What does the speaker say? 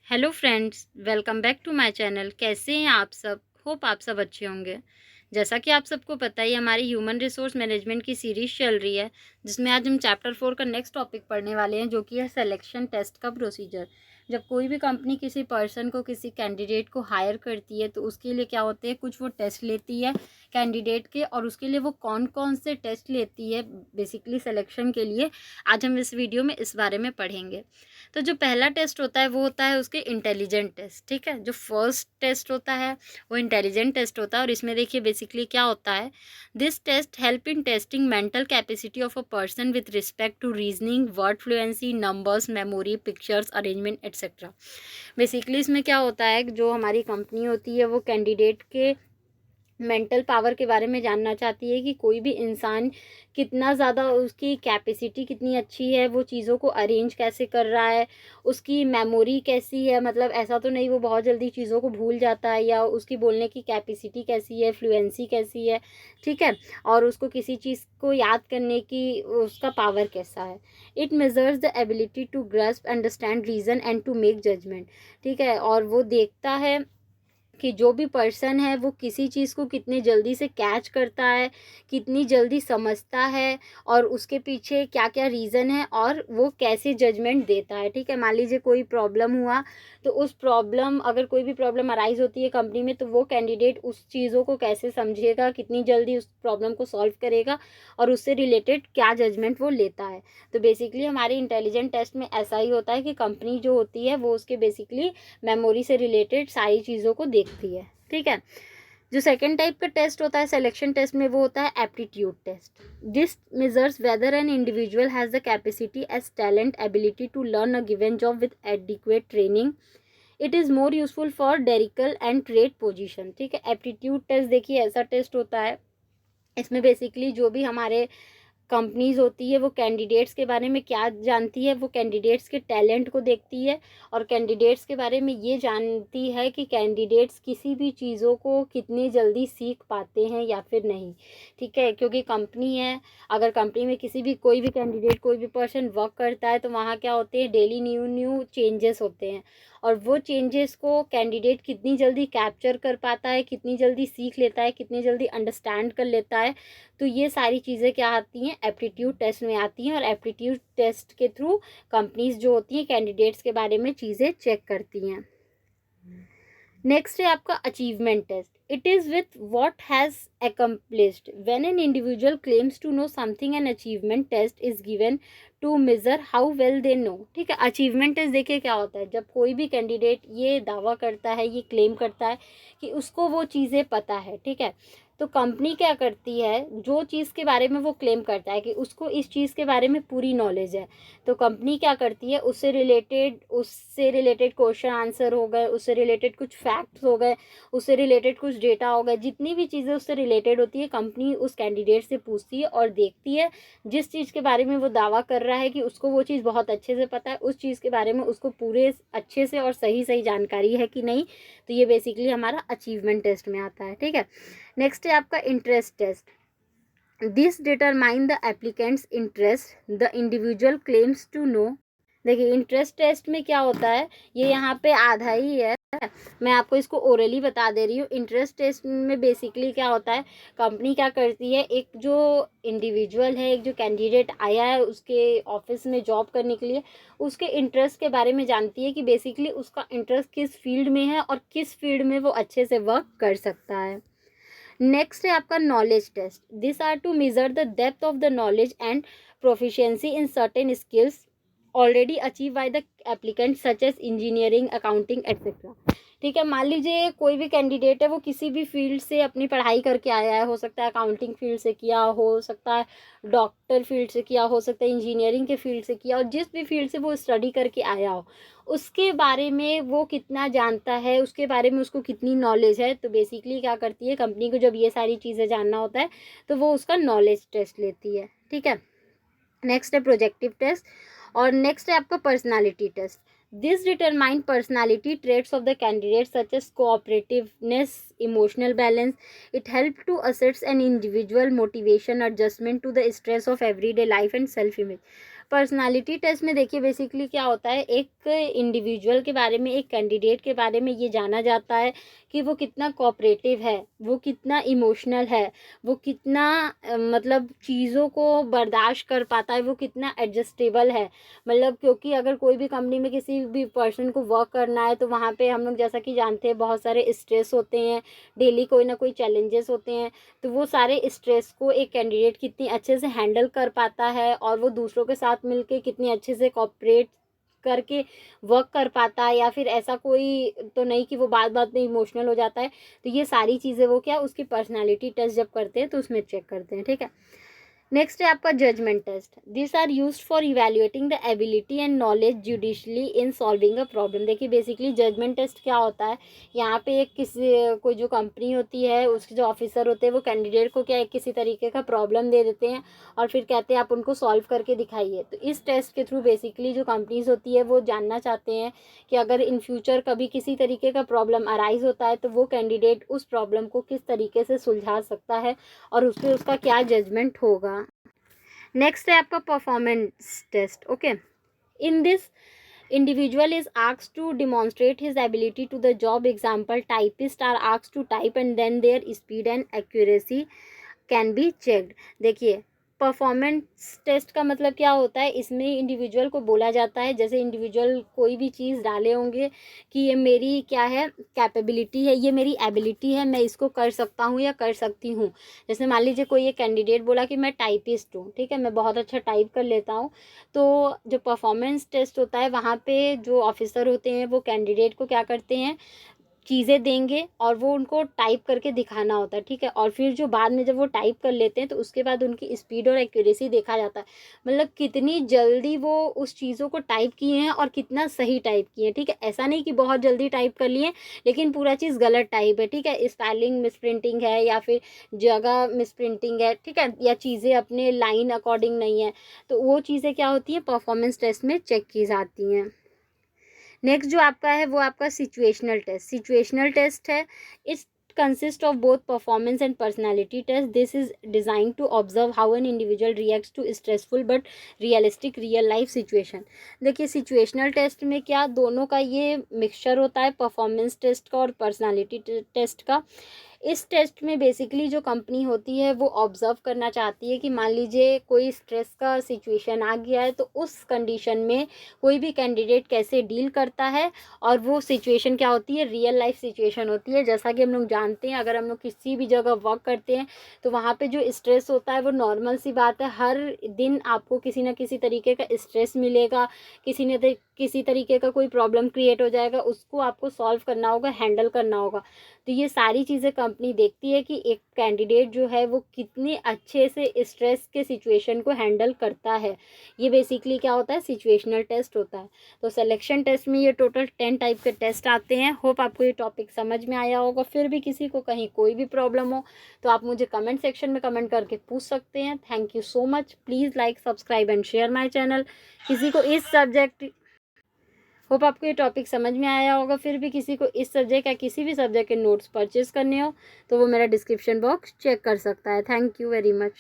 Hello friends, welcome back to my channel. कैसे हैं आप सब? होप आप सब अच्छे होंगे। जैसा कि आप सबको पता ही हमारी ह्यूमन रिसोर्स मैनेजमेंट की सीरीज़ चल रही है, जिसमें आज हम चैप्टर 4 का नेक्स्ट टॉपिक पढ़ने वाले हैं, जो कि है सिलेक्शन टेस्ट का प्रोसीजर। जब कोई भी कंपनी किसी पर्सन को, किसी कैंडिडेट को हायर करती है, तो उसके लिए क्या होते हैं, कुछ वो टेस्ट लेती है कैंडिडेट के, और उसके लिए वो कौन कौन से टेस्ट लेती है बेसिकली सिलेक्शन के लिए, आज हम इस वीडियो में इस बारे में पढ़ेंगे। तो जो पहला टेस्ट होता है वो होता है उसके इंटेलिजेंट टेस्ट। ठीक है, जो फर्स्ट टेस्ट होता है वो इंटेलिजेंट टेस्ट होता है, और इसमें देखिए बेसिकली क्या होता है। This test help in testing mental capacity of a person with respect to reasoning, word fluency, numbers, memory, pictures, arrangement etcetera. Basically इसमें क्या होता है, जो हमारी कंपनी होती है वो कैंडिडेट के मेंटल पावर के बारे में जानना चाहती है कि कोई भी इंसान कितना ज़्यादा, उसकी कैपेसिटी कितनी अच्छी है, वो चीज़ों को अरेंज कैसे कर रहा है, उसकी मेमोरी कैसी है, मतलब ऐसा तो नहीं वो बहुत जल्दी चीज़ों को भूल जाता है, या उसकी बोलने की कैपेसिटी कैसी है, फ्लुएंसी कैसी है। ठीक है, और उसको किसी चीज़ को याद करने की उसका पावर कैसा है। It measures the ability to grasp, understand reason and to make judgement. ठीक है, और वो देखता है कि जो भी पर्सन है वो किसी चीज़ को कितनी जल्दी से कैच करता है, कितनी जल्दी समझता है, और उसके पीछे क्या क्या रीज़न है, और वो कैसे जजमेंट देता है। ठीक है, मान लीजिए कोई प्रॉब्लम हुआ, तो उस प्रॉब्लम, अगर कोई भी प्रॉब्लम अराइज होती है कंपनी में, तो वो कैंडिडेट उस चीज़ों को कैसे समझेगा, कितनी जल्दी उस प्रॉब्लम को सॉल्व करेगा, और उससे रिलेटेड क्या जजमेंट वो लेता है। तो बेसिकली हमारे इंटेलिजेंट टेस्ट में ऐसा ही होता है कि कंपनी जो होती है वो उसके बेसिकली मेमोरी से रिलेटेड सारी चीज़ों को देखती है। ठीक है, जो सेकेंड टाइप का टेस्ट होता है सिलेक्शन टेस्ट में, वो होता है aptitude test. This measures whether an individual has the capacity as talent ability to learn a given job with adequate training. It is more useful for clerical and trade position. ठीक है, aptitude test देखिए ऐसा test होता है, इसमें basically जो भी हमारे कंपनीज होती है वो कैंडिडेट्स के बारे में क्या जानती है, वो कैंडिडेट्स के टैलेंट को देखती है, और कैंडिडेट्स के बारे में ये जानती है कि कैंडिडेट्स किसी भी चीज़ों को कितनी जल्दी सीख पाते हैं या फिर नहीं। ठीक है, क्योंकि कंपनी है, अगर कंपनी में किसी भी कोई भी कैंडिडेट, कोई भी पर्सन वर्क करता है, तो वहाँ क्या होते हैं, डेली न्यू न्यू चेंजेस होते हैं, और वो चेंजेस को कैंडिडेट कितनी जल्दी कैप्चर कर पाता है, कितनी जल्दी सीख लेता है, कितनी जल्दी अंडरस्टैंड कर लेता है। तो ये सारी चीज़ें क्या आती हैं, एप्टीट्यूड टेस्ट में आती हैं, और एप्टीट्यूड टेस्ट के थ्रू कंपनीज जो होती हैं कैंडिडेट्स के बारे में चीज़ें चेक करती हैं। नेक्स्ट है आपका achievement test. It is with what has accomplished when an individual claims to know something, an achievement test is given to measure how well they know। ठीक है, अचीवमेंट टेस्ट देखिए क्या होता है, जब कोई भी कैंडिडेट ये दावा करता है, ये क्लेम करता है कि उसको वो चीज़ें पता है। ठीक है, तो कंपनी क्या करती है, जो चीज़ के बारे में वो क्लेम करता है कि उसको इस चीज़ के बारे में पूरी नॉलेज है, तो कंपनी क्या करती है, उससे रिलेटेड क्वेश्चन आंसर हो गए, उससे रिलेटेड कुछ फैक्ट्स हो गए, उससे रिलेटेड कुछ डेटा हो गए, जितनी भी चीज़ें उससे रिलेटेड होती है कंपनी उस कैंडिडेट से पूछती है और देखती है जिस चीज़ के बारे में वो दावा कर रहा है कि उसको वो चीज़ बहुत अच्छे से पता है, उस चीज़ के बारे में उसको पूरे अच्छे से और सही सही जानकारी है कि नहीं। तो ये बेसिकली हमारा अचीवमेंट टेस्ट में आता है। ठीक है, नेक्स्ट है आपका interest test. This determine the applicants interest the individual claims to know. देखिए इंटरेस्ट टेस्ट में क्या होता है, ये यहाँ पे आधा ही है, मैं आपको इसको ओरली बता दे रही हूँ। इंटरेस्ट टेस्ट में बेसिकली क्या होता है, कंपनी क्या करती है, एक जो इंडिविजुअल है, एक जो कैंडिडेट आया है उसके ऑफिस में जॉब करने के लिए, उसके इंटरेस्ट के बारे में जानती है कि बेसिकली उसका इंटरेस्ट किस फील्ड में है और किस फील्ड में वो अच्छे से वर्क कर सकता है। नेक्स्ट है आपका knowledge test. This are to measure the depth of the knowledge and proficiency in certain skills already achieve by the applicant such as engineering, accounting etcetera. ठीक है, मान लीजिए कोई भी कैंडिडेट है वो किसी भी फील्ड से अपनी पढ़ाई करके आया है, हो सकता है अकाउंटिंग फील्ड से किया, हो सकता है डॉक्टर फील्ड से किया, हो सकता है इंजीनियरिंग के फील्ड से किया, और जिस भी फील्ड से वो स्टडी करके आया हो उसके बारे में वो कितना जानता है, उसके बारे में उसको कितनी नॉलेज है। तो बेसिकली क्या करती है कंपनी को, जब ये सारी चीज़ें जानना होता है तो वो उसका नॉलेज टेस्ट लेती है। ठीक है, नेक्स्ट है प्रोजेक्टिव टेस्ट, और नेक्स्ट है आपका personality test. This determine personality traits of the candidate such as cooperativeness, emotional balance. It help to assess an individual motivation, adjustment to the stress of everyday life and self image. Personality test में देखिए basically क्या होता है, एक individual के बारे में, एक कैंडिडेट के बारे में ये जाना जाता है कि वो कितना कोऑपरेटिव है, वो कितना इमोशनल है, वो कितना मतलब चीज़ों को बर्दाश्त कर पाता है, वो कितना एडजस्टेबल है। मतलब क्योंकि अगर कोई भी कंपनी में किसी भी पर्सन को वर्क करना है तो वहाँ पे हम लोग जैसा कि जानते हैं बहुत सारे स्ट्रेस होते हैं, डेली कोई ना कोई चैलेंजेस होते हैं। तो वो सारे स्ट्रेस को एक कैंडिडेट कितनी अच्छे से हैंडल कर पाता है और वो दूसरों के साथ मिलके कितनी अच्छे से कोऑपरेट करके वर्क कर पाता है, या फिर ऐसा कोई तो नहीं कि वो बात बात में इमोशनल हो जाता है। तो ये सारी चीज़ें वो क्या उसकी पर्सनालिटी टेस्ट जब करते हैं तो उसमें चेक करते हैं, ठीक है। नेक्स्ट है आपका judgement test. This are used for evaluating the ability and knowledge judicially in solving a problem. देखिए बेसिकली जजमेंट टेस्ट क्या होता है, यहाँ पे एक किसी कोई जो कंपनी होती है उसके जो ऑफिसर होते हैं वो कैंडिडेट को क्या एक किसी तरीके का प्रॉब्लम दे देते हैं और फिर कहते हैं आप उनको सॉल्व करके दिखाइए। तो इस टेस्ट के थ्रू बेसिकली जो कंपनीज होती है वो जानना चाहते हैं कि अगर इन फ्यूचर कभी किसी तरीके का प्रॉब्लम अराइज होता है तो वो कैंडिडेट उस प्रॉब्लम को किस तरीके से सुलझा सकता है और उस पर उसका क्या जजमेंट होगा। नेक्स्ट है आपका performance test. Okay, in this individual is asked to demonstrate his ability to the job. Example, typists are asked to type and then their speed and accuracy can be checked. देखिए performance test का मतलब क्या होता है, इसमें individual को बोला जाता है, जैसे इंडिविजुअल कोई भी चीज़ डाले होंगे कि ये मेरी क्या है कैपेबिलिटी है, ये मेरी एबिलिटी है, मैं इसको कर सकता हूँ या कर सकती हूँ। जैसे मान लीजिए कोई एक कैंडिडेट बोला कि मैं टाइपिस्ट हूँ, ठीक है, मैं बहुत अच्छा टाइप कर लेता हूँ। तो जो परफॉर्मेंस टेस्ट होता है वहाँ पे जो ऑफिसर होते हैं वो कैंडिडेट को क्या करते हैं, चीज़ें देंगे और वो उनको टाइप करके दिखाना होता है, ठीक है। और फिर जो बाद में जब वो टाइप कर लेते हैं तो उसके बाद उनकी स्पीड और एक्यूरेसी देखा जाता है, मतलब कितनी जल्दी वो उस चीज़ों को टाइप किए हैं और कितना सही टाइप किए हैं, ठीक है। ऐसा नहीं कि बहुत जल्दी टाइप कर लिए लेकिन पूरा चीज़ गलत टाइप है, ठीक है, स्पेलिंग मिसप्रिंटिंग है या फिर जगह मिसप्रिंटिंग है, ठीक है, या चीज़ें अपने लाइन अकॉर्डिंग नहीं है। तो वो चीज़ें क्या होती हैं परफॉर्मेंस टेस्ट में चेक की जाती हैं। नेक्स्ट जो आपका है वो आपका सिचुएशनल टेस्ट। सिचुएशनल टेस्ट है, it's consist of both performance and personality test. This is designed to observe how an individual reacts to stressful but realistic real life situation. देखिए सिचुएशनल टेस्ट में क्या दोनों का ये मिक्सचर होता है, performance test का और पर्सनालिटी टेस्ट का। इस टेस्ट में बेसिकली जो कंपनी होती है वो ऑब्जर्व करना चाहती है कि मान लीजिए कोई स्ट्रेस का सिचुएशन आ गया है तो उस कंडीशन में कोई भी कैंडिडेट कैसे डील करता है, और वो सिचुएशन क्या होती है रियल लाइफ सिचुएशन होती है। जैसा कि हम लोग जानते हैं अगर हम लोग किसी भी जगह वर्क करते हैं तो वहाँ पे जो स्ट्रेस होता है वो नॉर्मल सी बात है, हर दिन आपको किसी न किसी तरीके का स्ट्रेस मिलेगा, किसी तरीके का कोई प्रॉब्लम क्रिएट हो जाएगा, उसको आपको सॉल्व करना होगा, हैंडल करना होगा। तो ये सारी चीज़ें कंपनी देखती है कि एक कैंडिडेट जो है वो कितने अच्छे से स्ट्रेस के सिचुएशन को हैंडल करता है। ये बेसिकली क्या होता है सिचुएशनल टेस्ट होता है। तो सिलेक्शन टेस्ट में ये टोटल 10 टाइप के टेस्ट आते हैं। होप आपको ये टॉपिक समझ में आया होगा। फिर भी किसी को कहीं कोई भी प्रॉब्लम हो तो आप मुझे कमेंट सेक्शन में कमेंट करके पूछ सकते हैं। Thank you so much. Please like subscribe and share my channel. किसी को इस सब्जेक्ट होप आपको ये टॉपिक समझ में आया होगा। फिर भी किसी को इस सब्जेक्ट या किसी भी सब्जेक्ट के नोट्स परचेज करने हो तो वो मेरा डिस्क्रिप्शन बॉक्स चेक कर सकता है। Thank you very much.